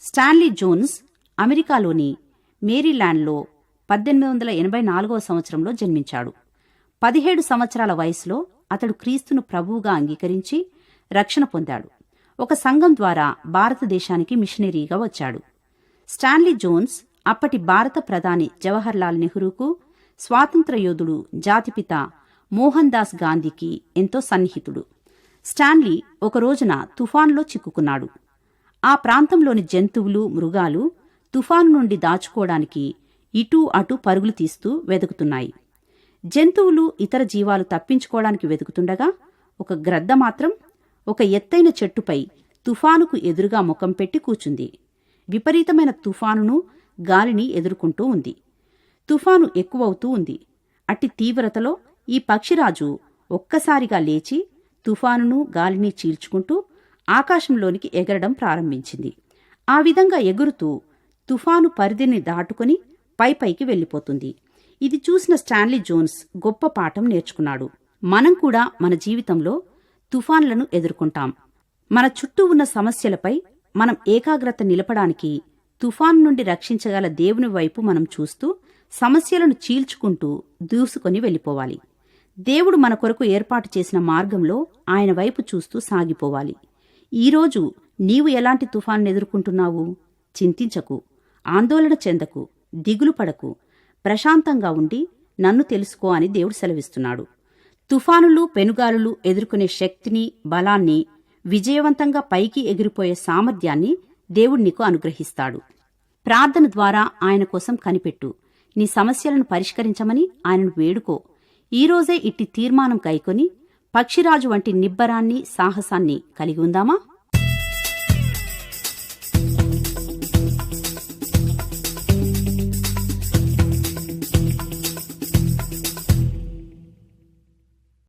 Stanley Jones అమెరికాలోని మేరీల్యాండ్లో 1884 సంవత్సరంలో జన్మించాడు. 17 సంవత్సరాల వయసులో అతడు క్రీస్తును ప్రభువుగా అంగీకరించి రక్షణ పొందాడు. ఒక సంఘం ద్వారా భారతదేశానికి మిషనరీగా వచ్చాడు. స్టాన్లీ జోన్స్ అప్పటి భారత ప్రధాని జవహర్లాల్ నెహ్రూకు, స్వాతంత్ర యోధుడు జాతిపిత మోహన్ దాస్ గాంధీకి ఎంతో సన్నిహితుడు. స్టాన్లీ ఒక రోజున తుఫానులో చిక్కుకున్నాడు. ఆ ప్రాంతంలోని జంతువులు, మృగాలు తుఫాను నుండి దాచుకోవడానికి ఇటూ అటూ పరుగులు తీస్తూ వెతుకుతున్నాయి. జంతువులు, ఇతర జీవాలు తప్పించుకోవడానికి వెతుకుతుండగా ఒక గ్రద్ద మాత్రం ఒక ఎత్తైన చెట్టుపై తుఫానుకు ఎదురుగా ముఖం పెట్టి కూచుంది. విపరీతమైన తుఫానును, గాలిని ఎదుర్కొంటూ ఉంది. తుఫాను ఎక్కువవుతూ ఉంది. అట్టి తీవ్రతలో ఈ పక్షిరాజు ఒక్కసారిగా లేచి తుఫానును, గాలిని చీల్చుకుంటూ ఆకాశంలోనికి ఎగరడం ప్రారంభించింది. ఆ విధంగా ఎగురుతూ తుఫాను పరిధిని దాటుకుని పైపైకి వెళ్ళిపోతుంది. ఇది చూసిన స్టాన్లీ జోన్స్ గొప్ప పాఠం నేర్చుకున్నాడు. మనం కూడా మన జీవితంలో తుఫాన్లను ఎదుర్కొంటాం. మన చుట్టూ ఉన్న సమస్యలపై మనం ఏకాగ్రత నిలపడానికి తుఫాను నుండి రక్షించగల దేవుని వైపు మనం చూస్తూ సమస్యలను చీల్చుకుంటూ దూసుకొని వెళ్ళిపోవాలి. దేవుడు మన కొరకు ఏర్పాటు చేసిన మార్గంలో ఆయన వైపు చూస్తూ సాగిపోవాలి. ఈరోజు నీవు ఎలాంటి తుఫాను ఎదుర్కొంటున్నావు? చింతించకు, ఆందోళన చెందకు, దిగులు పడకు. ప్రశాంతంగా ఉండి నన్ను తెలుసుకో అని దేవుడు సెలవిస్తున్నాడు. తుఫానులు, పెనుగాలులు ఎదుర్కొనే శక్తిని, బలాన్ని, విజయవంతంగా పైకి ఎగిరిపోయే సామర్థ్యాన్ని దేవుడు నీకు అనుగ్రహిస్తాడు. ప్రార్థన ద్వారా ఆయన కోసం కనిపెట్టు. నీ సమస్యలను పరిష్కరించమని ఆయనను వేడుకో. ఈరోజే ఇట్టి తీర్మానం కైకొని పక్షిరాజు వంటి నిబ్బరాన్ని, సాహసాన్ని కలిగి ఉందామా?